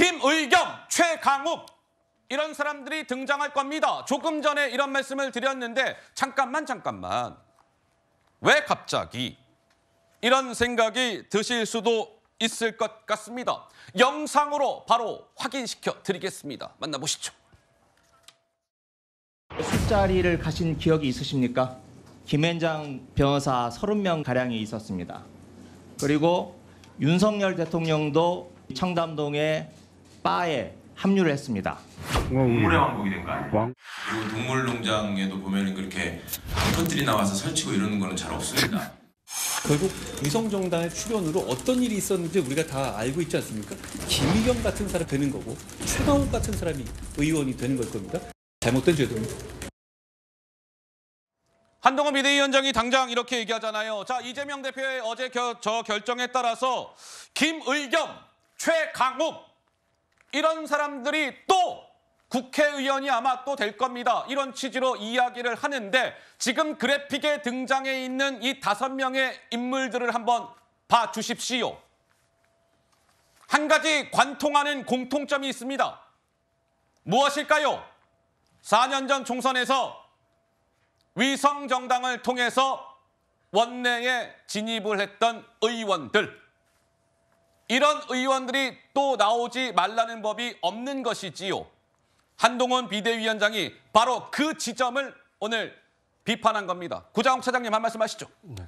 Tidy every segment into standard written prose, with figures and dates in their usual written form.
김의겸, 최강욱 이런 사람들이 등장할 겁니다. 조금 전에 이런 말씀을 드렸는데 잠깐만. 왜 갑자기 이런 생각이 드실 수도 있을 것 같습니다. 영상으로 바로 확인시켜 드리겠습니다. 만나보시죠. 술자리를 가신 기억이 있으십니까? 김앤장 변호사 30명 가량이 있었습니다. 그리고 윤석열 대통령도 청담동의 바에 합류를 했습니다. 동물의 왕국이 된 거 아니에요? 그리고 동물농장에도 보면은 그렇게 암컷들이 나와서 설치고 이러는 거는 잘 없습니다. 결국 위성정당의 출연으로 어떤 일이 있었는지 우리가 다 알고 있지 않습니까? 김의겸 같은 사람이 되는 거고 최강욱 같은 사람이 의원이 되는 걸 겁니다. 잘못된 제도입니다. 한동훈 비대위원장이 당장 이렇게 얘기하잖아요. 자, 이재명 대표의 어제 저 결정에 따라서 김의겸, 최강욱 이런 사람들이 또 국회의원이 아마 또 될 겁니다. 이런 취지로 이야기를 하는데 지금 그래픽에 등장해 있는 이 5명의 인물들을 한번 봐주십시오. 한 가지 관통하는 공통점이 있습니다. 무엇일까요? 4년 전 총선에서 위성정당을 통해서 원내에 진입을 했던 의원들. 이런 의원들이 또 나오지 말라는 법이 없는 것이지요. 한동훈 비대위원장이 바로 그 지점을 오늘 비판한 겁니다. 구자홍 차장님 한 말씀 하시죠. 네.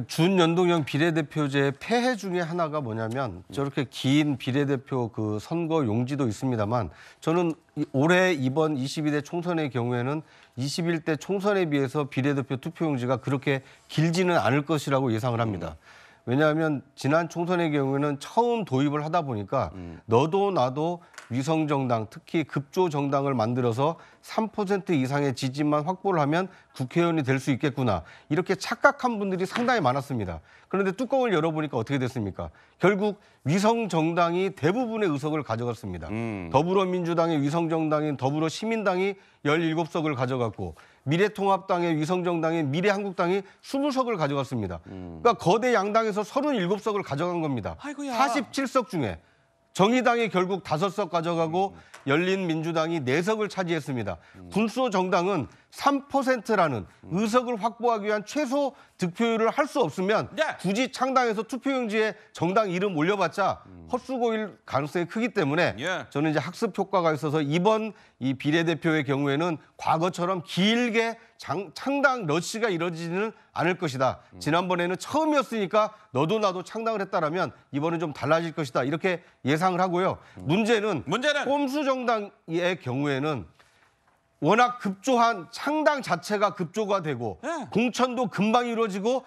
준연동형 비례대표제의 폐해 중에 하나가 뭐냐면 저렇게 긴 비례대표 그 선거 용지도 있습니다만 저는 올해 이번 22대 총선의 경우에는 21대 총선에 비해서 비례대표 투표용지가 그렇게 길지는 않을 것이라고 예상을 합니다. 왜냐하면 지난 총선의 경우에는 처음 도입을 하다 보니까 너도 나도 위성정당, 특히 급조정당을 만들어서 3% 이상의 지지만 확보를 하면 국회의원이 될 수 있겠구나. 이렇게 착각한 분들이 상당히 많았습니다. 그런데 뚜껑을 열어보니까 어떻게 됐습니까? 결국 위성정당이 대부분의 의석을 가져갔습니다. 더불어민주당의 위성정당인 더불어시민당이 17석을 가져갔고 미래통합당의 위성정당인 미래한국당이 20석을 가져갔습니다. 그러니까 거대 양당에서 37석을 가져간 겁니다. 아이고야. 47석 중에 정의당이 결국 5석 가져가고 열린민주당이 4석을 차지했습니다. 군소 정당은 3%라는 의석을 확보하기 위한 최소 득표율을 할 수 없으면 굳이 창당해서 투표용지에 정당 이름 올려봤자 헛수고일 가능성이 크기 때문에 저는 이제 학습 효과가 있어서 이번 이 비례대표의 경우에는 과거처럼 길게 창당 러시가 이루어지지는 않을 것이다. 지난번에는 처음이었으니까 너도 나도 창당을 했다라면 이번엔 좀 달라질 것이다. 이렇게 예상을 하고요. 문제는 꼼수 정당의 경우에는 워낙 급조한 창당 자체가 급조가 되고 공천도 금방 이루어지고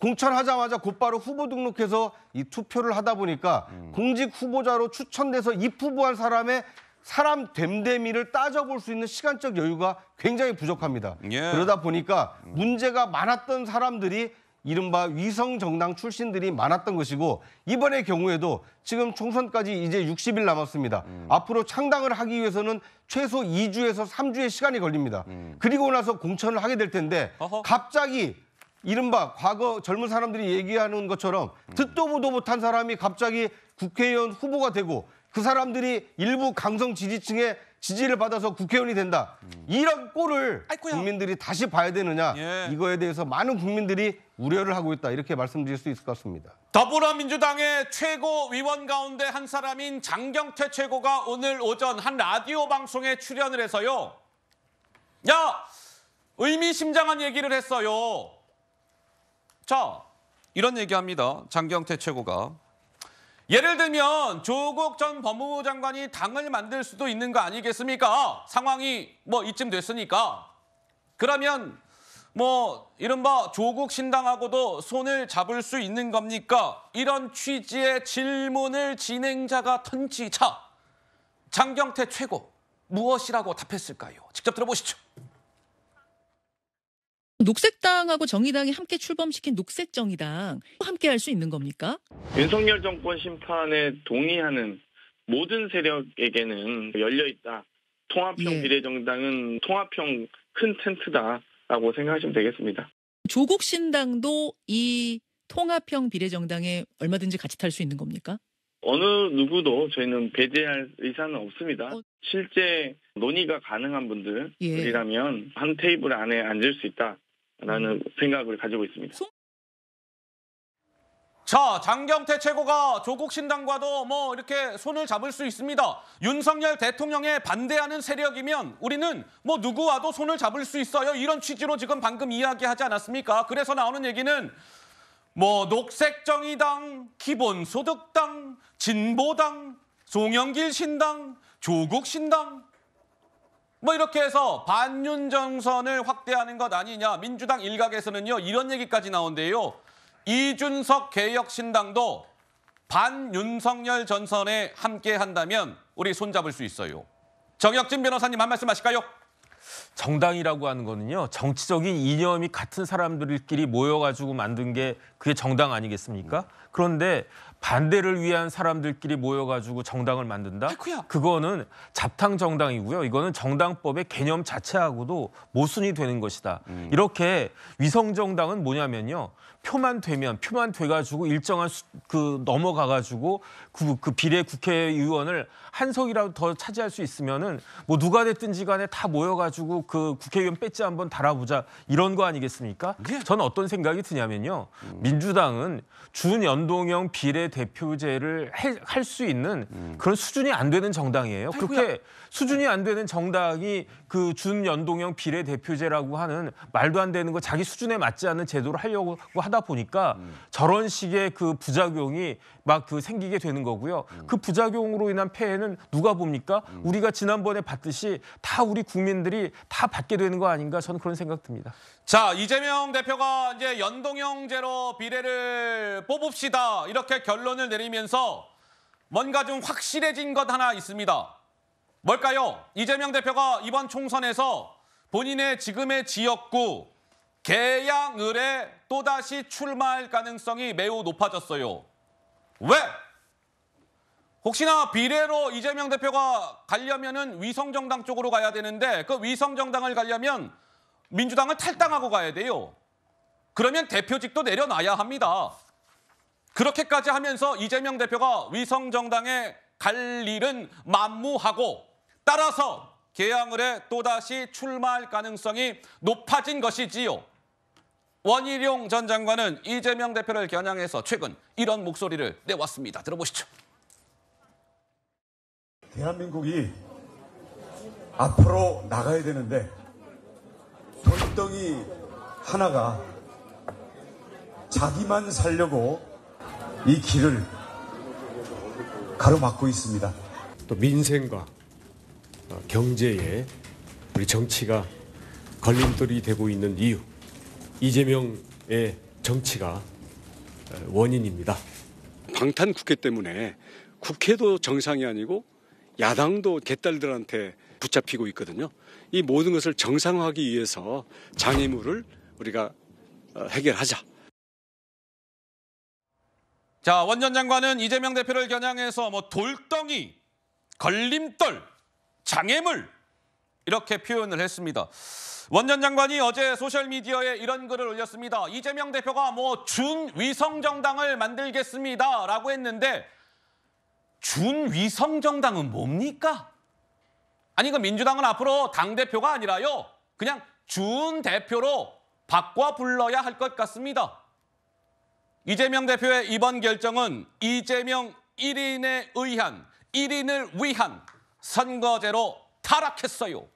공천하자마자 곧바로 후보 등록해서 이 투표를 하다 보니까 공직 후보자로 추천돼서 입후보한 사람의 사람 됨됨이를 따져볼 수 있는 시간적 여유가 굉장히 부족합니다. 그러다 보니까 문제가 많았던 사람들이 이른바 위성정당 출신들이 많았던 것이고 이번의 경우에도 지금 총선까지 이제 60일 남았습니다. 앞으로 창당을 하기 위해서는 최소 2주에서 3주의 시간이 걸립니다. 그리고 나서 공천을 하게 될 텐데 갑자기 이른바 과거 젊은 사람들이 얘기하는 것처럼 듣도 보도 못한 사람이 갑자기 국회의원 후보가 되고 그 사람들이 일부 강성 지지층의 지지를 받아서 국회의원이 된다. 이런 꼴을 국민들이 다시 봐야 되느냐. 이거에 대해서 많은 국민들이 우려를 하고 있다. 이렇게 말씀드릴 수 있을 것 같습니다. 더불어민주당의 최고위원 가운데 한 사람인 장경태 최고가 오늘 오전 한 라디오 방송에 출연을 해서요. 의미심장한 얘기를 했어요. 자, 이런 얘기합니다. 장경태 최고가. 예를 들면 조국 전 법무부 장관이 당을 만들 수도 있는 거 아니겠습니까? 상황이 이쯤 됐으니까. 그러면 이른바 조국 신당하고도 손을 잡을 수 있는 겁니까? 이런 취지의 질문을 진행자가 던지자 장경태 최고 무엇이라고 답했을까요? 직접 들어보시죠. 녹색당하고 정의당이 함께 출범시킨 녹색정의당 함께 할 수 있는 겁니까? 윤석열 정권 심판에 동의하는 모든 세력에게는 열려있다. 통합형 비례정당은 통합형 큰 텐트다라고 생각하시면 되겠습니다. 조국 신당도 이 통합형 비례정당에 얼마든지 같이 탈 수 있는 겁니까? 어느 누구도 저희는 배제할 의사는 없습니다. 실제 논의가 가능한 분들이라면 한 테이블 안에 앉을 수 있다라는 생각을 가지고 있습니다. 자, 장경태 최고가 조국 신당과도 뭐 이렇게 손을 잡을 수 있습니다. 윤석열 대통령에 반대하는 세력이면 우리는 뭐 누구와도 손을 잡을 수 있어요. 이런 취지로 지금 방금 이야기하지 않았습니까? 그래서 나오는 얘기는 뭐 녹색정의당, 기본소득당, 진보당, 송영길 신당, 조국 신당 뭐 이렇게 해서 반윤 정선을 확대하는 것 아니냐. 민주당 일각에서는요 이런 얘기까지 나온대요. 이준석 개혁신당도 반윤석열 전선에 함께한다면 우리 손잡을 수 있어요. 정혁진 변호사님 한 말씀 하실까요? 정당이라고 하는 거는요. 정치적인 이념이 같은 사람들끼리 모여가지고 만든 게 그게 정당 아니겠습니까? 그런데 반대를 위한 사람들끼리 모여가지고 정당을 만든다? 아이쿠야. 그거는 잡탕 정당이고요. 이거는 정당법의 개념 자체하고도 모순이 되는 것이다. 이렇게 위성 정당은 뭐냐면요. 표만 돼가지고 일정한 넘어가가지고 그 비례 국회의원을 한 석이라도 더 차지할 수 있으면은 뭐 누가 됐든지 간에 다 모여가지고 그 국회의원 배지 한번 달아보자 이런 거 아니겠습니까? 저는 어떤 생각이 드냐면요. 민주당은 준연동형 비례대표제를 할 수 있는 그런 수준이 안 되는 정당이에요. 그렇게 수준이 안 되는 정당이 그 준연동형 비례대표제라고 하는 말도 안 되는 거 자기 수준에 맞지 않는 제도를 하려고 하다 보니까 저런 식의 그 부작용이 막 생기게 되는 거고요. 그 부작용으로 인한 폐해는 누가 봅니까? 우리가 지난번에 봤듯이 다 우리 국민들이 다 받게 되는 거 아닌가 저는 그런 생각 듭니다. 자, 이재명 대표가 이제 연동형제로 비례를 뽑읍시다 이렇게 결론을 내리면서 뭔가 좀 확실해진 것 하나 있습니다. 뭘까요? 이재명 대표가 이번 총선에서 본인의 지금의 지역구 계양을에 또다시 출마할 가능성이 매우 높아졌어요. 왜? 혹시나 비례로 이재명 대표가 가려면은 위성정당 쪽으로 가야 되는데 그 위성정당을 가려면 민주당을 탈당하고 가야 돼요. 그러면 대표직도 내려놔야 합니다. 그렇게까지 하면서 이재명 대표가 위성정당에 갈 일은 만무하고 따라서 계양을에 또다시 출마할 가능성이 높아진 것이지요. 원희룡 전 장관은 이재명 대표를 겨냥해서 최근 이런 목소리를 내왔습니다. 들어보시죠. 대한민국이 앞으로 나가야 되는데 돌덩이 하나가 자기만 살려고 이 길을 가로막고 있습니다. 또 민생과 경제에 우리 정치가 걸림돌이 되고 있는 이유, 이재명의 정치가 원인입니다. 방탄 국회 때문에 국회도 정상이 아니고 야당도 개딸들한테 붙잡히고 있거든요. 이 모든 것을 정상화하기 위해서 장애물을 우리가 해결하자. 자, 원 전 장관은 이재명 대표를 겨냥해서 뭐 돌덩이, 걸림돌, 장애물 이렇게 표현을 했습니다. 원 전 장관이 어제 소셜미디어에 이런 글을 올렸습니다. 이재명 대표가 뭐 준위성정당을 만들겠습니다라고 했는데 준위성정당은 뭡니까? 아니 그 민주당은 앞으로 당대표가 아니라요. 그냥 준대표로 바꿔 불러야 할 것 같습니다. 이재명 대표의 이번 결정은 이재명 1인을 위한 선거제로 타락했어요.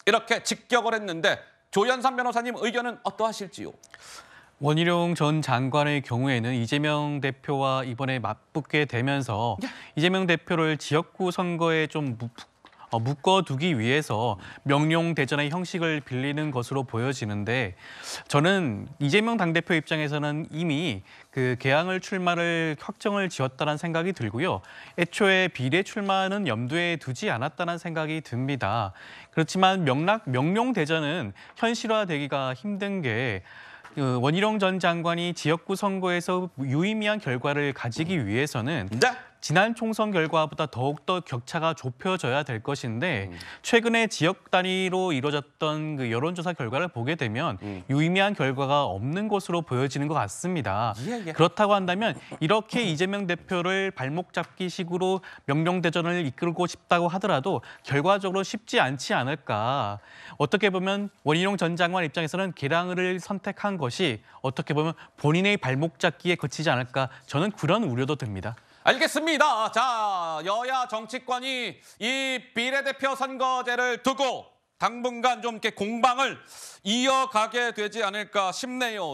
이렇게 직격을 했는데 조현삼 변호사님 의견은 어떠하실지요? 원희룡 전 장관의 경우에는 이재명 대표와 이번에 맞붙게 되면서 이재명 대표를 지역구 선거에 좀 묶어두기 위해서 명룡대전의 형식을 빌리는 것으로 보여지는데 저는 이재명 당대표 입장에서는 이미 그 계양을 출마를 확정을 지었다는 생각이 들고요. 애초에 비례 출마는 염두에 두지 않았다는 생각이 듭니다. 그렇지만 명룡대전은 현실화되기가 힘든 게 원희룡 전 장관이 지역구 선거에서 유의미한 결과를 가지기 위해서는 지난 총선 결과보다 더욱더 격차가 좁혀져야 될 것인데 최근에 지역 단위로 이루어졌던 그 여론조사 결과를 보게 되면 유의미한 결과가 없는 것으로 보여지는 것 같습니다. 그렇다고 한다면 이렇게 이재명 대표를 발목 잡기식으로 명령대전을 이끌고 싶다고 하더라도 결과적으로 쉽지 않지 않을까. 어떻게 보면 원희룡 전 장관 입장에서는 계량을 선택한 것이 어떻게 보면 본인의 발목 잡기에 그치지 않을까. 저는 그런 우려도 듭니다. 알겠습니다. 자, 여야 정치권이 이 비례대표 선거제를 두고 당분간 좀 이렇게 공방을 이어가게 되지 않을까 싶네요.